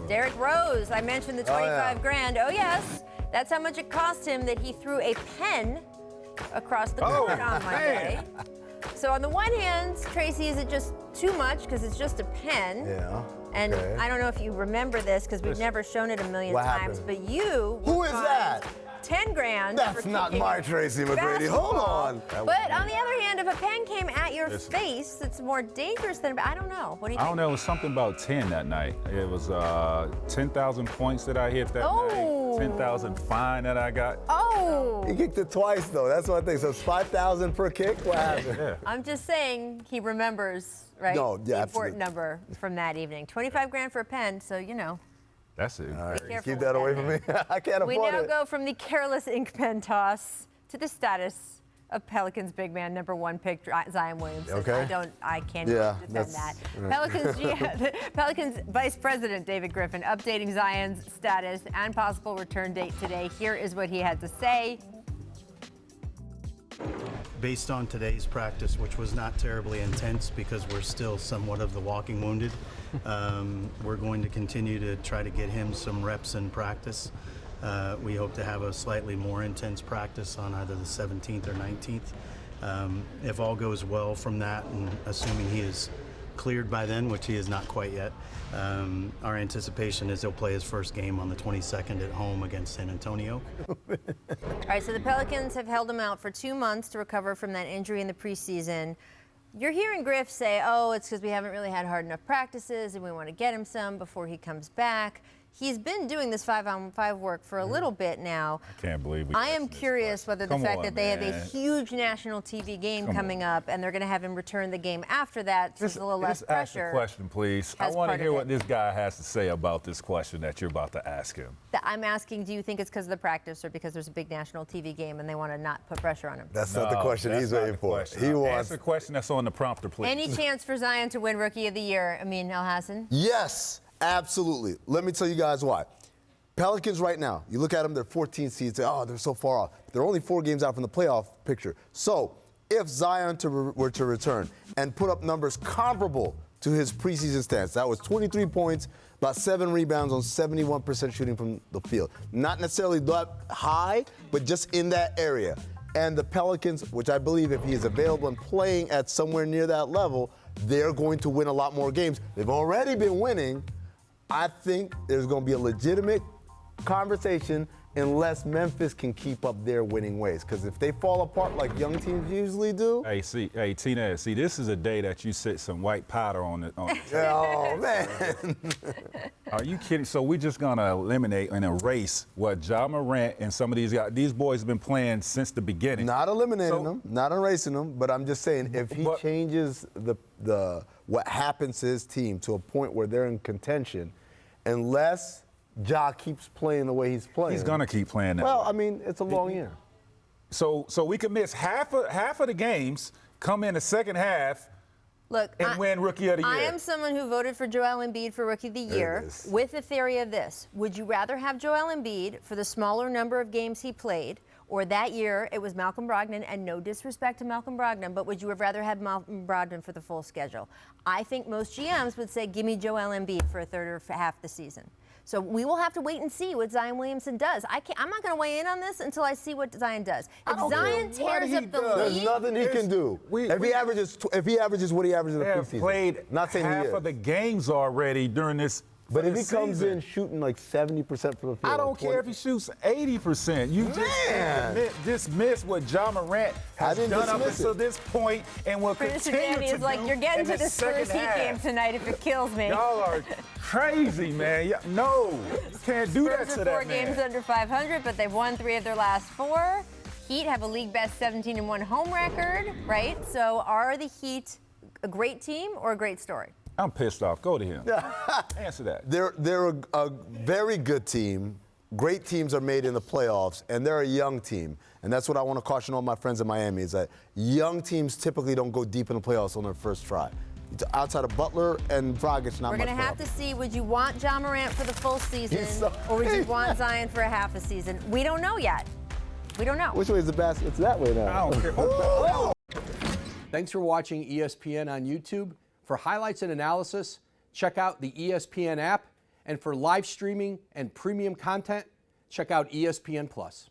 Derrick Rose, I mentioned the 25 grand. Oh, yes. That's how much it cost him that he threw a pen across the court on Monday. So on the one hand, Tracy, is it just too much because it's just a pen? Yeah. And I don't know if you remember this because we've never shown it a million times, but you. Who is that? 10 grand. That's not my Tracy McGrady. Hold on. But on the other hand, if a pen came at your face, it's more dangerous than. I don't know. What do you think? I don't know. It was something about 10 that night. It was 10,000 points that I hit that night. 10,000 fine that I got. Oh. He kicked it twice though. That's what I think. So it's 5,000 per kick. What happened? Yeah. I'm just saying he remembers, right? No, the important number from that evening. 25 grand for a pen. So you know. That's it. All right, keep that away from me. I can't afford it. We now go from the careless ink pen toss to the status of Pelicans big man number 1 pick Zion Williamson. Okay. I can't even defend that. Right. Pelicans Vice President David Griffin updating Zion's status and possible return date today. Here is what he had to say. Based on today's practice, which was not terribly intense because we're still somewhat of the walking wounded, we're going to continue to try to get him some reps in practice. We hope to have a slightly more intense practice on either the 17th or 19th. If all goes well from that, and assuming he is cleared by then, which he is not quite yet, our anticipation is he'll play his first game on the 22nd at home against San Antonio. All right, so the Pelicans have held him out for 2 months to recover from that injury in the preseason. You're hearing Griff say, oh, it's because we haven't really had hard enough practices and we want to get him some before he comes back. He's been doing this 5-on-5 work for a little bit now. I can't believe I am curious whether the fact that they have a huge national TV game coming up and they're going to have him return the game after that, so there's a little less pressure. Ask the question, please. I want to hear what this guy has to say about this question that you're about to ask him. I'm asking, do you think it's because of the practice or because there's a big national TV game and they want to not put pressure on him? That's not the question he's waiting for. He wants. Answer the question that's on the prompter, please. Any chance for Zion to win Rookie of the Year, Amin, Elhassan? Yes, absolutely. Let me tell you guys why. Pelicans right now, you look at them, they're 14 seeds, oh, they're so far off. They're only 4 games out from the playoff picture. So if Zion were to return and put up numbers comparable to his preseason stats, that was 23 points, about 7 rebounds on 71% shooting from the field. Not necessarily that high, but just in that area. And the Pelicans, which I believe if he is available and playing at somewhere near that level, they're going to win a lot more games. They've already been winning. I think there's going to be a legitimate conversation unless Memphis can keep up their winning ways. Because if they fall apart like young teams usually do. Hey, Tina, this is a day that you sit some white powder on it. Oh, man. Are you kidding? So we're just going to eliminate and erase what Ja Morant and some of these guys, these boys have been playing since the beginning. Not eliminating them, not erasing them, but I'm just saying if he changes what happens to his team to a point where they're in contention, unless Ja keeps playing the way he's playing. He's going to keep playing that way. I mean, it's a long year. So we could miss half of the games, come in the second half, and win Rookie of the Year. I am someone who voted for Joel Embiid for Rookie of the Year with the theory of this. Would you rather have Joel Embiid for the smaller number of games he played, or that year it was Malcolm Brogdon, and no disrespect to Malcolm Brogdon, but would you have rather had Malcolm Brogdon for the full schedule? I think most GMs would say, give me Joel Embiid for a third or half the season. So we will have to wait and see what Zion Williamson does. I'm not going to weigh in on this until I see what Zion does. If Zion tears up the league, there's nothing he can do. If he averages what he averages in the preseason, they have played half of the games already during this. But if he comes in shooting like 70% from the field, I don't care if he shoots 80%. You just miss what Ja Morant has done up until this point and will continue to do. Like, you're getting to the Spurs Heat game tonight if it kills me. Y'all are crazy, man. No, you can't do that to that man. 4 games under 500, but they've won 3 of their last 4. Heat have a league-best 17-1 home record, right? So are the Heat a great team or a great story? I'm pissed off. Go to him. Answer that. They're a very good team. Great teams are made in the playoffs, and they're a young team. And that's what I want to caution all my friends in Miami, is that young teams typically don't go deep in the playoffs on their first try. Outside of Butler and Dragic, not much. We're going to have to see, would you want Ja Morant for the full season, or would you want Zion for a half a season? We don't know yet. We don't know. Which way is the basket? It's that way now. I don't care. Thanks for watching ESPN on YouTube. For highlights and analysis, check out the ESPN app And for live streaming and premium content, check out ESPN Plus.